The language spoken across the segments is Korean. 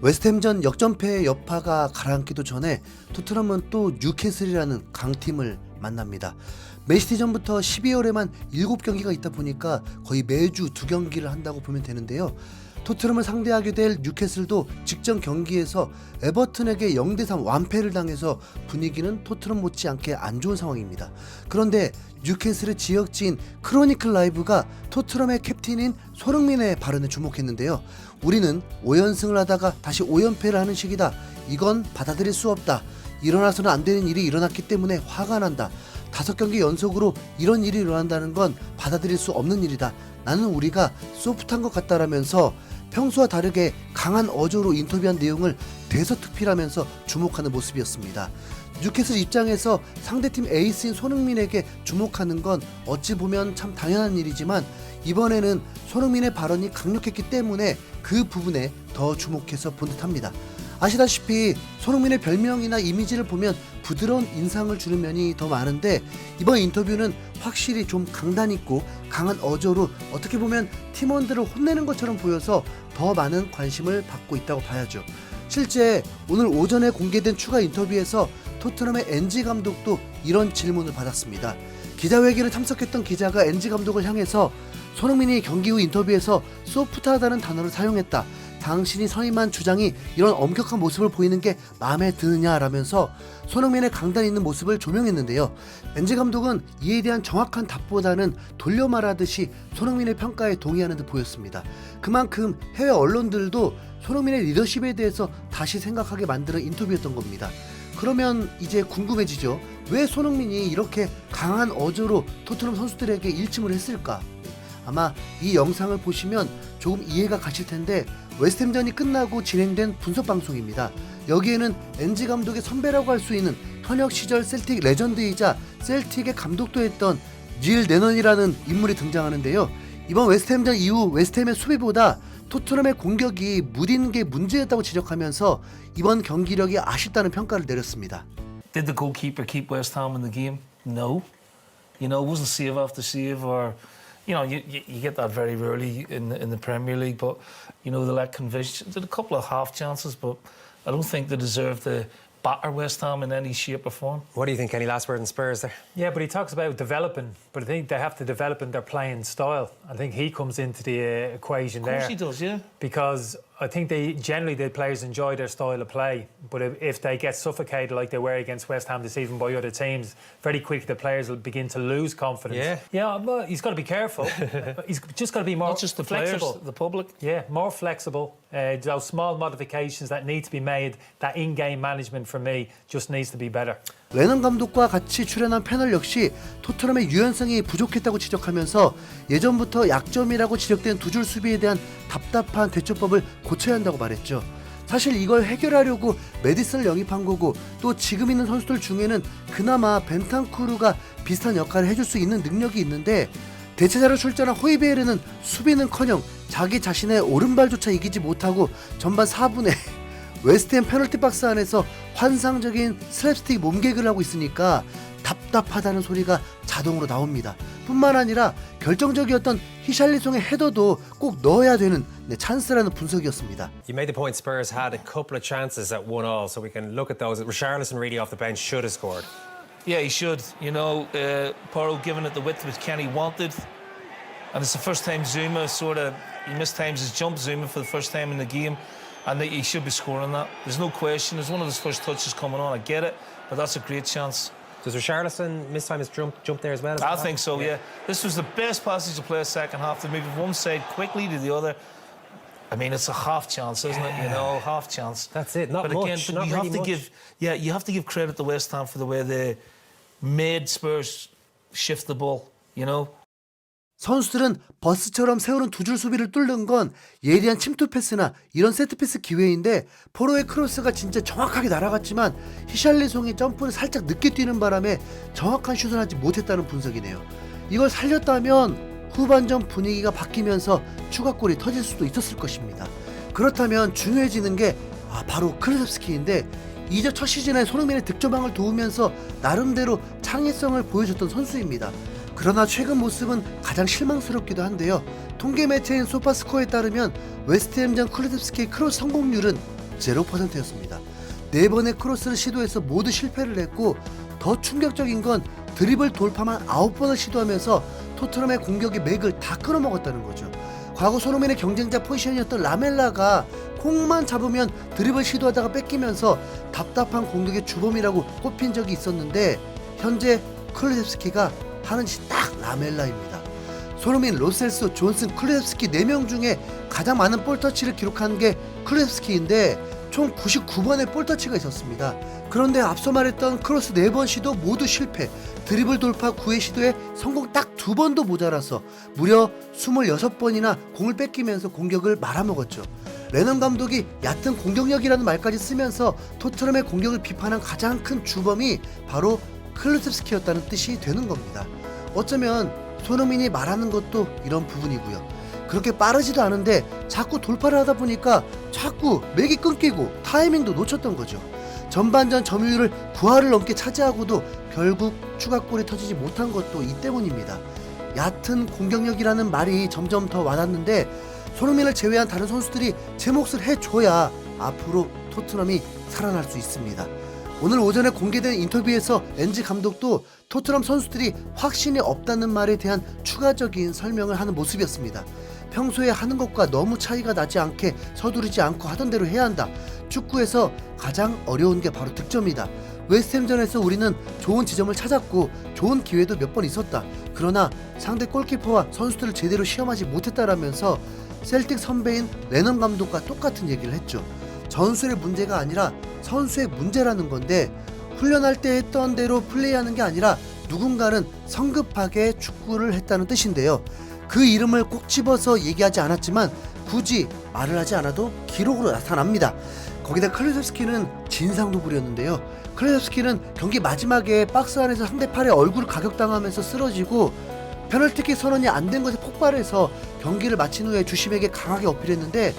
웨스트햄전 역전패의 여파가 가라앉기도 전에 토트넘은 또 뉴캐슬이라는 강팀을 만납니다. 맨시티전부터 12월에만 7경기가 있다 보니까 거의 매주 2경기를 한다고 보면 되는데요. 토트넘을 상대하게 될 뉴캐슬도 직전 경기에서 에버튼에게 0대3 완패를 당해서 분위기는 토트넘 못지않게 안 좋은 상황입니다. 그런데 뉴캐슬의 지역지인 크로니클 라이브가 토트넘의 캡틴인 손흥민의 발언에 주목했는데요. 우리는 5연승을 하다가 다시 5연패를 하는 식이다. 이건 받아들일 수 없다. 일어나서는 안 되는 일이 일어났기 때문에 화가 난다. 5경기 연속으로 이런 일이 일어난다는 건 받아들일 수 없는 일이다. 나는 우리가 소프트한 것 같다라면서 평소와 다르게 강한 어조로 인터뷰한 내용을 대서특필하면서 주목하는 모습이었습니다. 뉴캐슬 입장에서 상대팀 에이스인 손흥민에게 주목하는 건 어찌 보면 참 당연한 일이지만 이번에는 손흥민의 발언이 강력했기 때문에 그 부분에 더 주목해서 본 듯합니다. 아시다시피 손흥민의 별명이나 이미지를 보면 부드러운 인상을 주는 면이 더 많은데 이번 인터뷰는 확실히 좀 강단있고 강한 어조로 어떻게 보면 팀원들을 혼내는 것처럼 보여서 더 많은 관심을 받고 있다고 봐야죠. 실제 오늘 오전에 공개된 추가 인터뷰에서 토트넘의 엔지 감독도 이런 질문을 받았습니다. 기자회견에 참석했던 기자가 엔지 감독을 향해서 손흥민이 경기 후 인터뷰에서 소프트하다는 단어를 사용했다. 당신이 선임한 주장이 이런 엄격한 모습을 보이는 게 마음에 드느냐라면서 손흥민의 강단 있는 모습을 조명했는데요. 엔지 감독은 이에 대한 정확한 답보다는 돌려 말하듯이 손흥민의 평가에 동의하는 듯 보였습니다. 그만큼 해외 언론들도 손흥민의 리더십에 대해서 다시 생각하게 만드는 인터뷰였던 겁니다. 그러면 이제 궁금해지죠. 왜 손흥민이 이렇게 강한 어조로 토트넘 선수들에게 일침을 했을까? 아마 이 영상을 보시면 조금 이해가 가실 텐데 웨스트햄전이 끝나고 진행된 분석 방송입니다. 여기에는 엔지 감독의 선배라고 할 수 있는 현역 시절 셀틱 레전드이자 셀틱의 감독도 했던 닐 내넌이라는 인물이 등장하는데요. 이번 웨스트햄전 이후 웨스트햄의 수비보다 토트넘의 공격이 무딘 게 문제였다고 지적하면서 이번 경기력이 아쉽다는 평가를 내렸습니다. Did the goalkeeper keep West Ham in the game? No. You know, it wasn't save after save or you know, you get that very rarely in the Premier League, but you know they lack conviction. Did a couple of half chances, but I don't think they deserve to batter West Ham in any shape or form. What do you think, Kenny? Last word on Spurs there? Yeah, but he talks about developing, but I think they have to develop in their playing style. I think he comes into the equation there. Of course he does, yeah. Because I think the players enjoy their style of play, but if they get suffocated like they were against West Ham this season by other teams, very quickly the players will begin to lose confidence. Yeah, but he's got to be careful. He's just got to be more not just the flexible. players, the public. Yeah, more flexible. Those small modifications that need to be made, that in-game management for me just needs to be better. 레넌 감독과 같이 출연한 패널 역시 토트넘의 유연성이 부족했다고 지적하면서 예전부터 약점이라고 지적된 두 줄 수비에 대한 답답한 대처법을 고쳐야 한다고 말했죠. 사실 이걸 해결하려고 메디슨을 영입한 거고 또 지금 있는 선수들 중에는 그나마 벤탄쿠르가 비슷한 역할을 해줄 수 있는 능력이 있는데 대체자로 출전한 호이베르는 수비는커녕 자기 자신의 오른발조차 이기지 못하고 전반 4분에 웨스트햄 페널티 박스 안에서 환상적인 슬랩스틱 몸개그를 하고 있으니까 답답하다는 소리가 자동으로 나옵니다. 뿐만 아니라 결정적이었던 히샬리송의 헤더도 꼭 넣어야 되는 찬스라는 분석이었습니다. You made the point Spurs had a couple of chances at 1-1, so we can look at those. Richarlison really off the bench should have scored. Yeah, he should. You know, Porro giving it the width which Kenny wanted. And it's the first time Zuma he mistimes his jump, Zuma, for the first time in the game. And he should be scoring that. There's no question. It's one of his first touches coming on. I get it, but that's a great chance. Does Richarlison miss time his jump there as well? I think so, yeah. This was the best passage to play a second half to move from one side quickly to the other. I mean, it's a half chance, isn't it? You know, half chance. That's it. Not but much. Again, but not you really have to much. you have to give credit to West Ham for the way they made Spurs shift the ball. You know. 선수들은 버스처럼 세우는 두 줄 수비를 뚫는 건 예리한 침투 패스나 이런 세트피스 기회인데 포로의 크로스가 진짜 정확하게 날아갔지만 히샬리송이 점프를 살짝 늦게 뛰는 바람에 정확한 슛을 하지 못했다는 분석이네요. 이걸 살렸다면 후반전 분위기가 바뀌면서 추가골이 터질 수도 있었을 것입니다. 그렇다면 중요해지는 게 바로 클루셉스키인데 이제 첫 시즌에 손흥민의 득점왕을 도우면서 나름대로 창의성을 보여줬던 선수입니다. 그러나 최근 모습은 가장 실망스럽기도 한데요. 통계 매체인 소파스코어에 따르면 웨스트햄전 클루셉스키의 크로스 성공률은 0%였습니다. 4번의 크로스를 시도해서 모두 실패를 했고 더 충격적인 건 드리블 돌파만 9번을 시도하면서 토트넘의 공격의 맥을 다 끊어먹었다는 거죠. 과거 손흥민의 경쟁자 포지션이었던 라멜라가 공만 잡으면 드리블 시도하다가 뺏기면서 답답한 공격의 주범이라고 꼽힌 적이 있었는데 현재 클루셉스키가 하는 짓이 딱 라멜라입니다. 손흥민, 로셀소, 존슨, 클루셉스키 4명 중에 가장 많은 볼터치를 기록한 게 클루셉스키인데 총 99번의 볼터치가 있었습니다. 그런데 앞서 말했던 크로스 4번 시도 모두 실패, 드리블 돌파 9회 시도에 성공 딱 2번도 모자라서 무려 26번이나 공을 뺏기면서 공격을 말아먹었죠. 레넌 감독이 얕은 공격력이라는 말까지 쓰면서 토트넘의 공격을 비판한 가장 큰 주범이 바로 클루셉스키였다는 뜻이 되는 겁니다. 어쩌면 손흥민이 말하는 것도 이런 부분이고요. 그렇게 빠르지도 않은데 자꾸 돌파를 하다 보니까 자꾸 맥이 끊기고 타이밍도 놓쳤던 거죠. 전반전 점유율을 9할을 넘게 차지하고도 결국 추가골이 터지지 못한 것도 이 때문입니다. 얕은 공격력이라는 말이 점점 더 와닿는데 손흥민을 제외한 다른 선수들이 제 몫을 해줘야 앞으로 토트넘이 살아날 수 있습니다. 오늘 오전에 공개된 인터뷰에서 엔지 감독도 토트넘 선수들이 확신이 없다는 말에 대한 추가적인 설명을 하는 모습이었습니다. 평소에 하는 것과 너무 차이가 나지 않게 서두르지 않고 하던 대로 해야 한다. 축구에서 가장 어려운 게 바로 득점이다. 웨스트햄전에서 우리는 좋은 지점을 찾았고 좋은 기회도 몇 번 있었다. 그러나 상대 골키퍼와 선수들을 제대로 시험하지 못했다라면서 셀틱 선배인 레넌 감독과 똑같은 얘기를 했죠. 전술의 문제가 아니라 선수의 문제라는 건데 훈련할 때 했던 대로 플레이하는 게 아니라 누군가는 성급하게 축구를 했다는 뜻인데요. 그 이름을 꼭 집어서 얘기하지 않았지만 굳이 말을 하지 않아도 기록으로 나타납니다. 거기다 클루셉스키는 진상도 부렸는데요. 클루셉스키는 경기 마지막에 박스 안에서 상대 팔에 얼굴을 가격당하면서 쓰러지고 페널티킥 선언이 안 된 것에 폭발해서 경기를 마친 후에 주심에게 강하게 어필했는데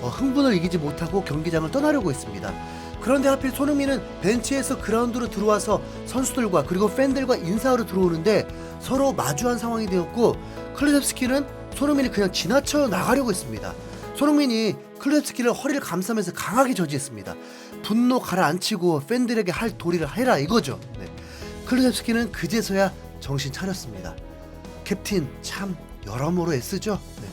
흥분을 이기지 못하고 경기장을 떠나려고 했습니다. 그런데 하필 손흥민은 벤치에서 그라운드로 들어와서 선수들과 그리고 팬들과 인사하러 들어오는데 서로 마주한 상황이 되었고 클루셉스키는 손흥민이 그냥 지나쳐 나가려고 했습니다. 손흥민이 클루셉스키를 허리를 감싸면서 강하게 저지했습니다. 분노 가라앉히고 팬들에게 할 도리를 해라 이거죠. 네. 클루셉스키는 그제서야 정신 차렸습니다. 캡틴 참 여러모로 애쓰죠. 네.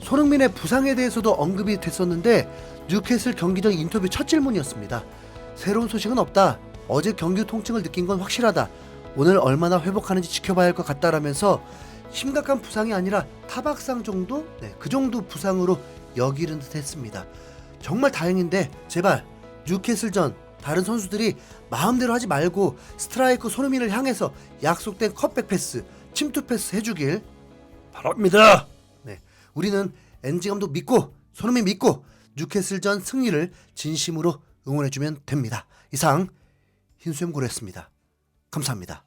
손흥민의 부상에 대해서도 언급이 됐었는데 뉴캐슬 경기 전 인터뷰 첫 질문이었습니다. 새로운 소식은 없다. 어제 경기 통증을 느낀 건 확실하다. 오늘 얼마나 회복하는지 지켜봐야 할 것 같다라면서 심각한 부상이 아니라 타박상 정도? 네, 그 정도 부상으로 여기는 듯 했습니다. 정말 다행인데 제발 뉴캐슬전 다른 선수들이 마음대로 하지 말고 스트라이커 손흥민을 향해서 약속된 컷백 패스, 침투 패스 해주길 바랍니다. 네, 우리는 엔지 감독 믿고 손흥민 믿고 뉴캐슬전 승리를 진심으로 응원해주면 됩니다. 이상 흰수염고래였습니다. 감사합니다.